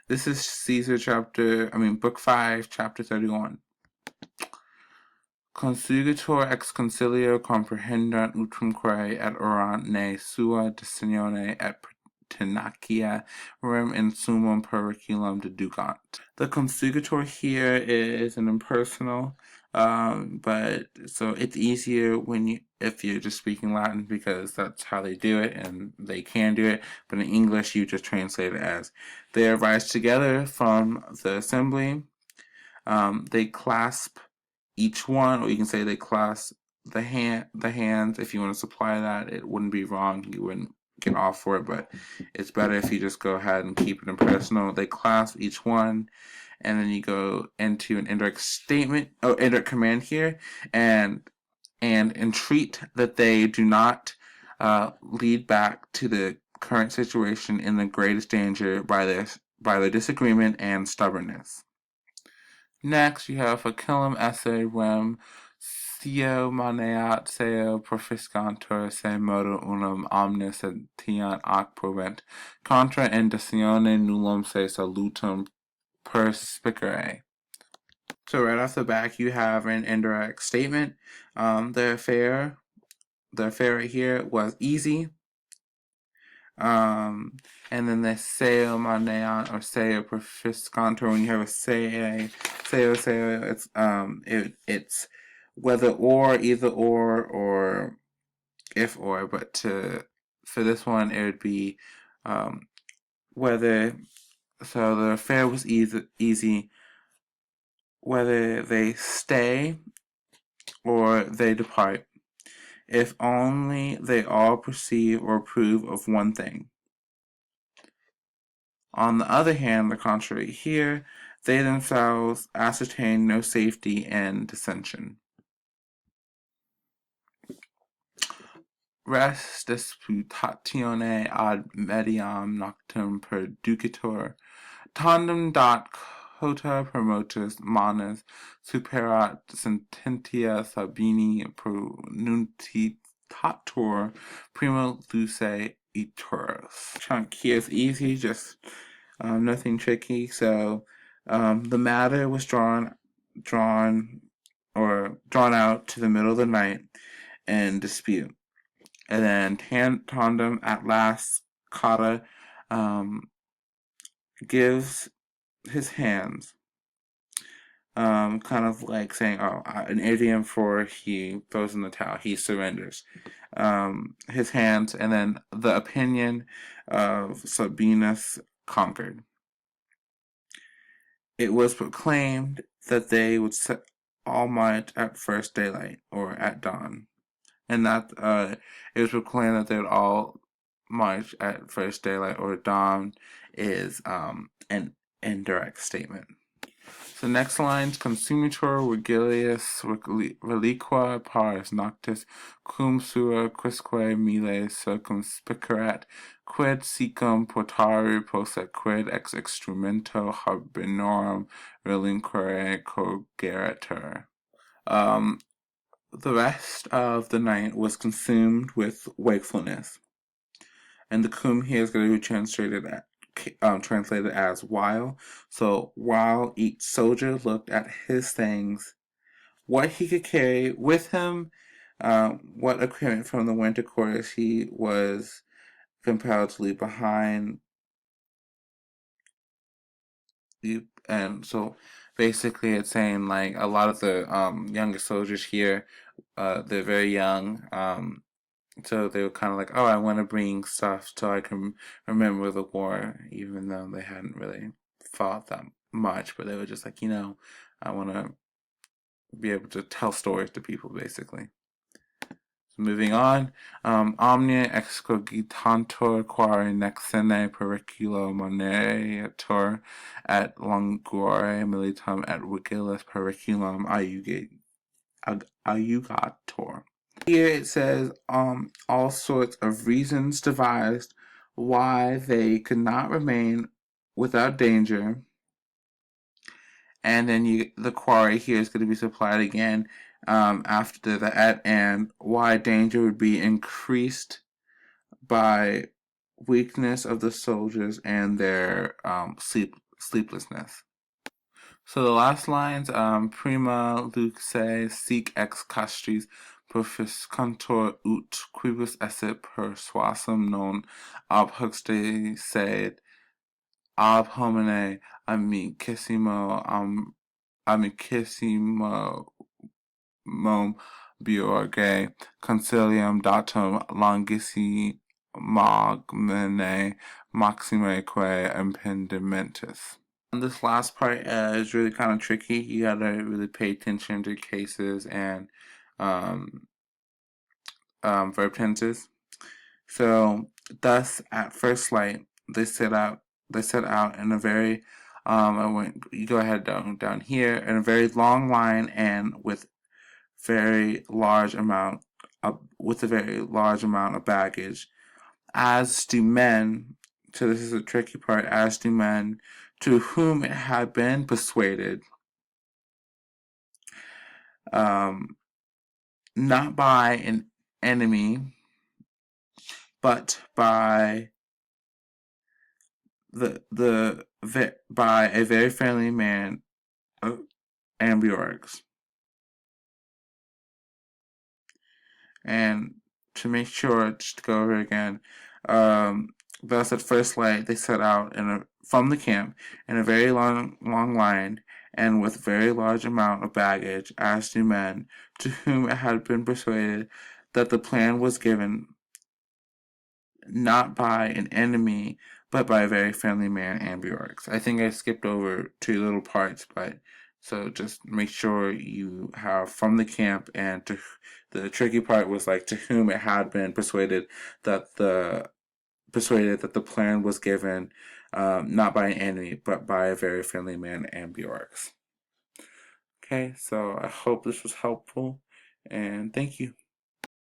This is Book 5, Chapter 31. Consuetur ex concilio comprehendant utrumque et orant ne sua decione et pertinacia rem in summum periculum deducant. The consuetur here is an impersonal, but so it's easier if you're just speaking Latin because that's how they do it and they can do it. But in English, you just translate it as they arise together from the assembly. They clasp each one, or you can say they clasp the hands. If you want to supply that, it wouldn't be wrong. You wouldn't get off for it, but it's better if you just go ahead and keep it impersonal. They clasp each one, and then you go into an indirect statement, indirect command here, and entreat that they do not lead back to the current situation in the greatest danger by their disagreement and stubbornness. Next, you have Facilum esse rem scio maneat seo proficiscantur se modo unum omnis etiant ac provent contra indicione nullum se salutum perspicere. So right off the back, you have an indirect statement. The affair right here was easy. And then the seo maneat or seo proficiscantur. When you have a seo, it's whether or, either or if or. But for this one, it would be whether. So the affair was easy, whether they stay or they depart, if only they all perceive or approve of one thing. On the other hand, the contrary here, they themselves ascertain no safety in dissension. Res disputatione ad mediam noctem perducitur, tandem dat cota promotus manus superat sententia Sabini pronuntitator prima luce ituris. Chunk here is easy, just nothing tricky. So the matter was drawn out to the middle of the night in dispute, and then tandem at last Cotta gives his hands, kind of like saying, an idiom for he throws in the towel, he surrenders. His hands, and then the opinion of Sabinus conquered. It was proclaimed that they would set all might at first daylight, or at dawn. And that it was proclaimed that they would all march at first daylight or dawn is an indirect statement. So next lines, consumitur vigilius reliqua pars noctis cum sua quisque mille circumspicerat, quid secum portari posset, quid ex instrumento habinorum relinquere cogeratur. The rest of the night was consumed with wakefulness, and the cum here is going to be translated as while. So while each soldier looked at his things, what he could carry with him, what equipment from the winter quarters he was compelled to leave behind. And so basically it's saying like a lot of the younger soldiers here, they're very young, so they were kind of like, I want to bring stuff so I can remember the war, even though they hadn't really fought that much, but they were just like, I want to be able to tell stories to people, basically. So moving on, omnia excogitantur quare nexene periculo moneatur et longuore militum et vigilis periculum aiugator. Here it says all sorts of reasons devised why they could not remain without danger, and then the quarry here is going to be supplied again after that, and why danger would be increased by weakness of the soldiers and their sleeplessness. So the last lines, prima luce sic ex castris proficiscantur ut quibus esse persuasum non ab huxte sed ab homine amicissimo mom Bjorge concilium datum longissimagmine maximeque impendimentis. This last part is really kind of tricky. You gotta really pay attention to cases and um, verb tenses. So, thus, at first sight, they set out in a very you go ahead down here in a very long line and with a very large amount of baggage, as do men. So this is a tricky part. As do men to whom it had been persuaded, not by an enemy, but by by a very friendly man, Ambiorix. And to make sure, just to go over again, thus at first light they set out from the camp in a very long line and with very large amount of baggage, as do men, to whom it had been persuaded that the plan was given not by an enemy, but by a very friendly man, Ambiorix. I think I skipped over 2 little parts, but so just make sure you have from the camp, and the tricky part was like to whom it had been persuaded that the plan was given not by an enemy, but by a very friendly man, Ambiorix. Okay, so I hope this was helpful, and thank you.